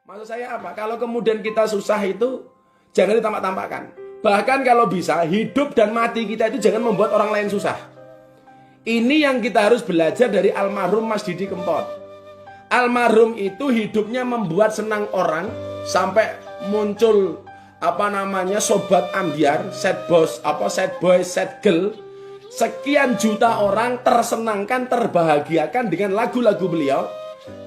Maksud saya apa? Kalau kemudian kita susah itu jangan ditampak-tampakkan. Bahkan kalau bisa hidup dan mati kita itu jangan membuat orang lain susah. Ini yang kita harus belajar dari almarhum Mas Didi Kempot. Almarhum itu hidupnya membuat senang orang sampai muncul sobat ambiar, sad boy, sad girl. Sekian juta orang tersenangkan, terbahagiakan dengan lagu-lagu beliau.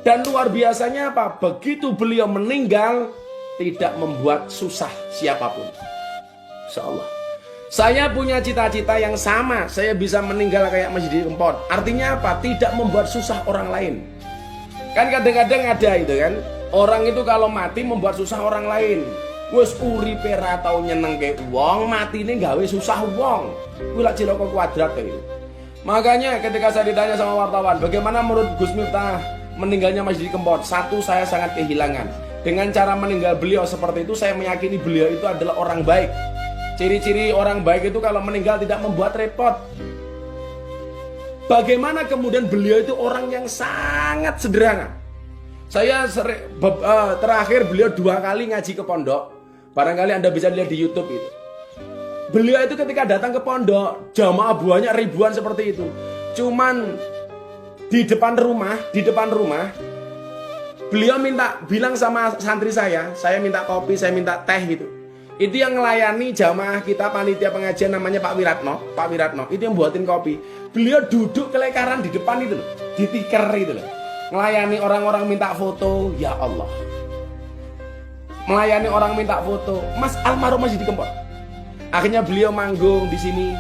Dan luar biasanya apa? Begitu beliau meninggal, tidak membuat susah siapapun. Insyaallah. Saya punya cita-cita yang sama. Saya bisa meninggal kayak Mas Didi Kempot. Artinya apa? Tidak membuat susah orang lain. Kan kadang-kadang ada itu kan. Orang itu kalau mati membuat susah orang lain. Wes uripe ra tau nyenengke wong, matine gawe susah wong. Kuwi lak cilaka kuadrat itu. Makanya ketika saya ditanya sama wartawan, bagaimana menurut Gus Miftah meninggalnya Mas Didi Kempot? Satu, saya sangat kehilangan. Dengan cara meninggal beliau seperti itu, saya meyakini beliau itu adalah orang baik. Ciri-ciri orang baik itu kalau meninggal tidak membuat repot. Bagaimana kemudian beliau itu orang yang sangat sederhana. Saya terakhir beliau 2 kali ngaji ke pondok. Barangkali Anda bisa lihat di YouTube itu. Beliau itu ketika datang ke pondok, jamaah banyak ribuan seperti itu. Cuman di depan rumah, beliau bilang sama santri saya minta kopi, saya minta teh gitu. Itu yang melayani jamaah kita panitia pengajian namanya Pak Wiratno. Itu yang buatin kopi. Beliau duduk kelekaran di depan itu loh, di tiker itu loh. Melayani orang-orang minta foto, ya Allah. Melayani orang minta foto, Mas almarhum Mas Didi Kempot. Akhirnya beliau manggung di sini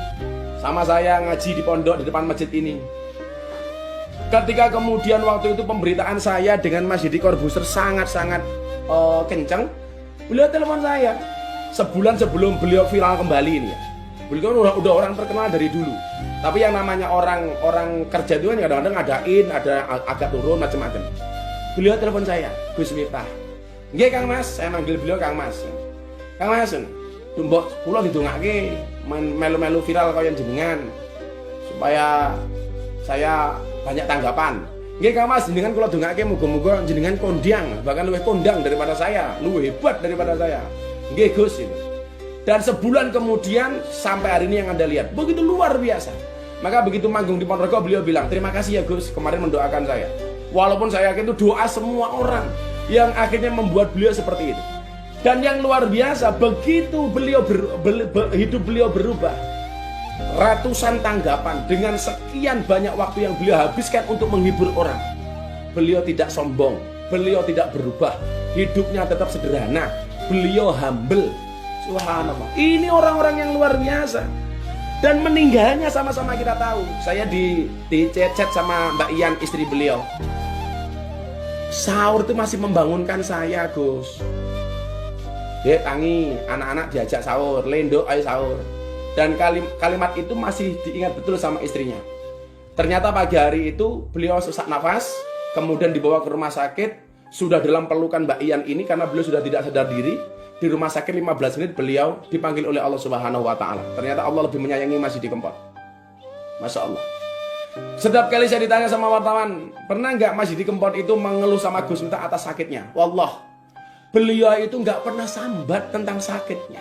sama saya ngaji di pondok di depan masjid ini. Ketika kemudian waktu itu pemberitaan saya dengan Mas Didi Corbuzier sangat-sangat kenceng, beliau telepon saya sebulan sebelum beliau viral kembali ini ya. Beliau udah orang terkenal dari dulu. Tapi yang namanya orang kerja itu kan kadang-kadang ngadain, ada agak turun macam-macam. Beliau telepon saya, Gus Miftah. Nggih Kang Mas, saya manggil beliau Kang Mas. Kang Mas, tumbok kula didongake melu-melu viral kaya jenengan supaya saya banyak tanggapan. Nggih Kang Mas, jenengan kula dongake muga-muga jenengan kondang, bahkan luwih kondang daripada saya, luwih hebat daripada saya. Nggih Gus itu. Dan sebulan kemudian sampai hari ini yang Anda lihat begitu luar biasa. Maka begitu manggung di Ponorogo beliau bilang, "Terima kasih ya Gus, kemarin mendoakan saya." Walaupun saya yakin itu doa semua orang yang akhirnya membuat beliau seperti itu. Dan yang luar biasa, begitu beliau hidup beliau berubah, ratusan tanggapan dengan sekian banyak waktu yang beliau habiskan untuk menghibur orang. Beliau tidak sombong, beliau tidak berubah, hidupnya tetap sederhana, beliau humble. Subhanallah. Ini orang-orang yang luar biasa. Dan meninggalnya sama-sama kita tahu. Saya di chat sama Mbak Ian, istri beliau. Sahur itu masih membangunkan saya, Gus. Dek, tangi, anak-anak diajak sahur, lendo ayo sahur. Dan kalimat itu masih diingat betul sama istrinya. Ternyata pagi hari itu beliau sesak nafas, kemudian dibawa ke rumah sakit, sudah dalam pelukan Mbak Ian ini karena beliau sudah tidak sadar diri. Di rumah sakit 15 menit beliau dipanggil oleh Allah Subhanahu wa taala. Ternyata Allah lebih menyayangi Mas Didi Kempot. Masya Allah. Setiap kali saya ditanya sama wartawan, pernah nggak Mas Didi Kempot itu mengeluh sama Gus Miftah atas sakitnya? Wallah, beliau itu nggak pernah sambat tentang sakitnya.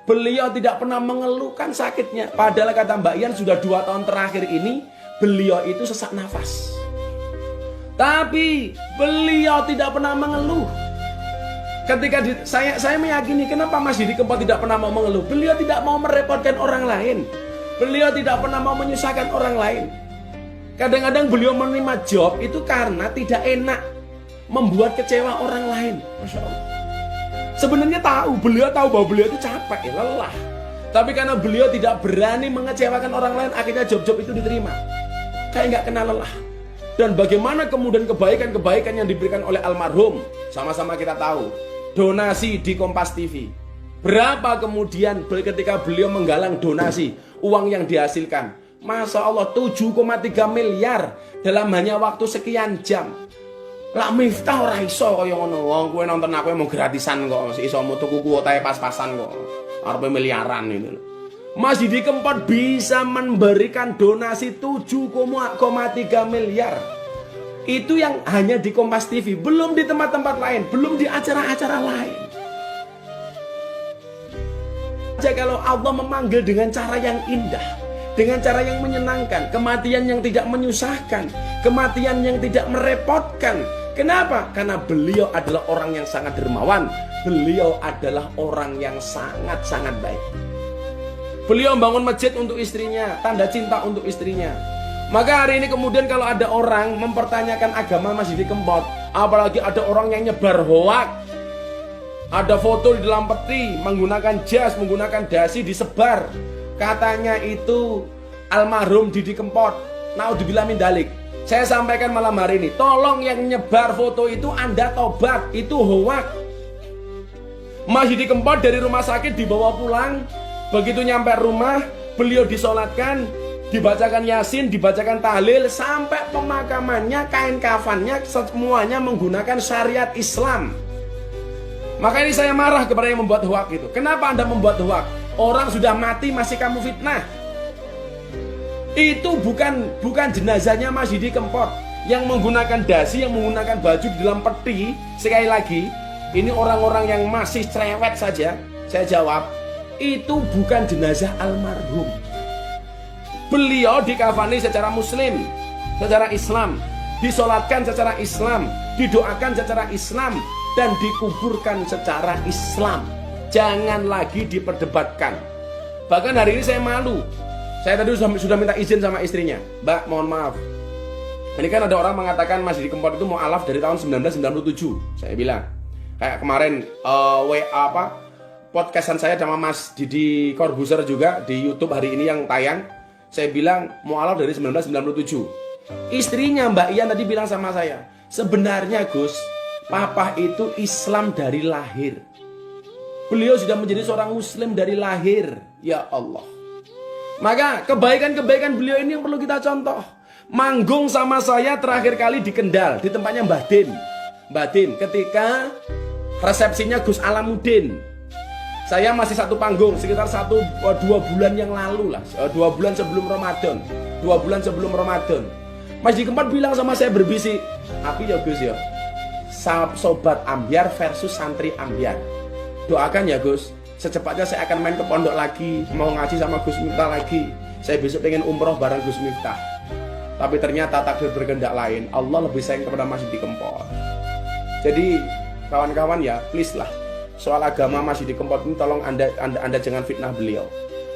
Beliau tidak pernah mengeluhkan sakitnya. Padahal kata Mbak Ian sudah 2 tahun terakhir ini beliau itu sesak nafas. Tapi beliau tidak pernah mengeluh. Ketika saya meyakini kenapa Mas Didi Kempot tidak pernah mau mengeluh. Beliau tidak mau merepotkan orang lain. Beliau tidak pernah mau menyusahkan orang lain. Kadang-kadang beliau menerima job itu karena tidak enak membuat kecewa orang lain. Masya Allah. Sebenarnya beliau tahu bahwa beliau itu capek, lelah. Tapi karena beliau tidak berani mengecewakan orang lain, akhirnya job-job itu diterima. Kayak nggak kenal lelah. Dan bagaimana kemudian kebaikan-kebaikan yang diberikan oleh almarhum, sama-sama kita tahu. Donasi di Kompas TV. Berapa kemudian ketika beliau menggalang donasi, uang yang dihasilkan? Masya Allah 7,3 miliar dalam hanya waktu sekian jam. Lah Miftah ora iso kaya ngono. Wong kowe nonton aku mau gratisan kok, iso tuku kuotae pas-pasan kok. Arepe miliaran itu. Mas Didi Kempot bisa memberikan donasi 7,3 miliar. Itu yang hanya di Kompas TV, belum di tempat-tempat lain, belum di acara-acara lain. Kalau Allah memanggil dengan cara yang indah, dengan cara yang menyenangkan, kematian yang tidak menyusahkan, kematian yang tidak merepotkan. Kenapa? Karena beliau adalah orang yang sangat dermawan. Beliau adalah orang yang sangat-sangat baik. Beliau membangun masjid untuk istrinya, tanda cinta untuk istrinya. Maka hari ini kemudian kalau ada orang mempertanyakan agama Mas Didi Kempot, apalagi ada orang yang nyebar hoak, ada foto di dalam peti menggunakan jas, menggunakan dasi disebar, katanya itu almarhum Didi Kempot, naudzubillah min dzalik. Saya sampaikan malam hari ini, tolong yang nyebar foto itu Anda tobat, itu hoak. Mas Didi Kempot dari rumah sakit dibawa pulang, begitu nyampe rumah beliau disolatkan, dibacakan yasin, dibacakan tahlil, sampai pemakamannya, kain kafannya semuanya menggunakan syariat Islam. Maka ini saya marah kepada yang membuat hoak itu. Kenapa Anda membuat hoak? Orang sudah mati masih kamu fitnah. Itu bukan jenazahnya Mas Didi Kempot yang menggunakan dasi, yang menggunakan baju di dalam peti. Sekali lagi, ini orang-orang yang masih cerewet saja. Saya jawab, itu bukan jenazah almarhum. Beliau dikafani secara muslim, secara Islam, disolatkan secara Islam, didoakan secara Islam, dan dikuburkan secara Islam. Jangan lagi diperdebatkan. Bahkan hari ini saya malu. Saya tadi sudah minta izin sama istrinya. Mbak, mohon maaf. Ini kan ada orang mengatakan Mas Didi Kempot itu mu'alaf dari tahun 1997. Saya bilang, kayak kemarin podcastan saya sama Mas Didi Corbuzier juga di YouTube hari ini yang tayang. Saya bilang mu'alaf dari 1997. Istrinya Mbak Ian tadi bilang sama saya, sebenarnya Gus, Papa itu Islam dari lahir. Beliau sudah menjadi seorang muslim dari lahir. Ya Allah. Maka kebaikan-kebaikan beliau ini yang perlu kita contoh. Manggung sama saya terakhir kali di Kendal, di tempatnya Mbah Din. Mbah Din ketika resepsinya Gus Alamuddin. Saya masih satu panggung sekitar 2 bulan yang lalu lah, 2 bulan sebelum Ramadan, 2 bulan sebelum Ramadan. Mas Didi Kempot bilang sama saya berbisik, "Api ya Gus ya, sobat ambyar versus santri ambyar. Doakan ya Gus, secepatnya saya akan main ke pondok lagi, mau ngaji sama Gus Miftah lagi. Saya besok pengen umroh bareng Gus Miftah." Tapi ternyata takdir berkehendak lain. Allah lebih sayang kepada Mas Didi Kempot. Jadi kawan-kawan ya, please lah, soal agama Mas Didi Kempot ini tolong anda jangan fitnah beliau.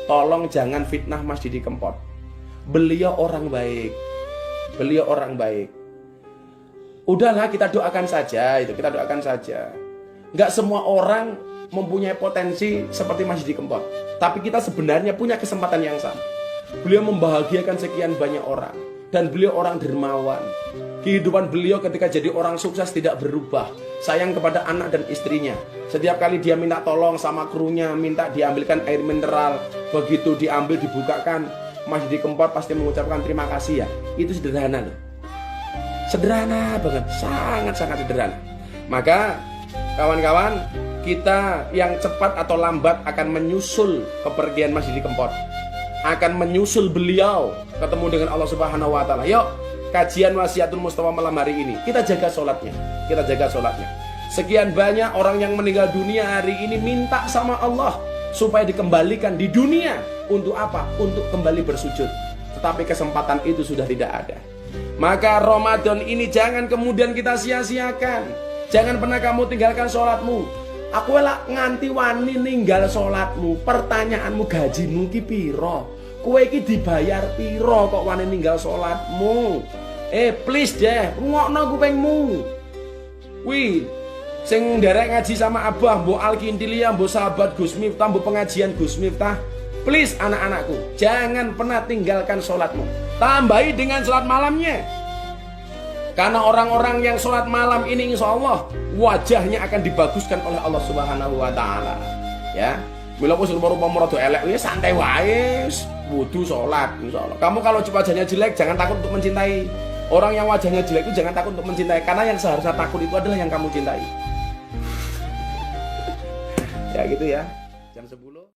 Tolong jangan fitnah Mas Didi Kempot. Beliau orang baik. Beliau orang baik. Udahlah, kita doakan saja itu, kita doakan saja. Enggak semua orang mempunyai potensi seperti Mas Didi Kempot, tapi kita sebenarnya punya kesempatan yang sama. Beliau membahagiakan sekian banyak orang, dan beliau orang dermawan. Kehidupan beliau ketika jadi orang sukses tidak berubah. Sayang kepada anak dan istrinya. Setiap kali dia minta tolong sama krunya, minta diambilkan air mineral, begitu diambil dibukakan, Mas Didi Kempot pasti mengucapkan terima kasih ya. Itu sederhana loh. Sederhana banget, sangat-sangat sederhana. Maka kawan-kawan, kita yang cepat atau lambat akan menyusul kepergian Mas Didi Kempot, akan menyusul beliau ketemu dengan Allah Subhanahu wa taala. Yuk, kajian Wasiatul Mustafa malam hari ini, kita jaga sholatnya. Kita jaga sholatnya. Sekian banyak orang yang meninggal dunia hari ini minta sama Allah supaya dikembalikan di dunia. Untuk apa? Untuk kembali bersujud. Tetapi kesempatan itu sudah tidak ada. Maka Ramadan ini jangan kemudian kita sia-siakan. Jangan pernah kamu tinggalkan sholatmu. Aku elak nganti wani ninggal sholatmu. Pertanyaanmu, gajimu ki piro? Kowe iki dibayar piro kok wani ninggal sholatmu? Please deh, rungokno kupingmu. Wih, sing nderek ngaji sama Abah, mbok Alkintilia, mbok sahabat Gus Miftah, mbok pengajian Gus Miftah. Please anak-anakku, jangan pernah tinggalkan sholatmu. Tambahi dengan sholat malamnya. Karena orang-orang yang sholat malam ini insya Allah wajahnya akan dibaguskan oleh Allah Subhanahu wa taala. Ya. Mila wis rupa-rupa rada elek ya santai wae, wudu sholat insyaallah. Kamu kalau wajahnya jelek jangan takut untuk mencintai. Orang yang wajahnya jelek itu jangan takut untuk mencintai, karena yang seharusnya takut itu adalah yang kamu cintai. Ya gitu ya. Jam 10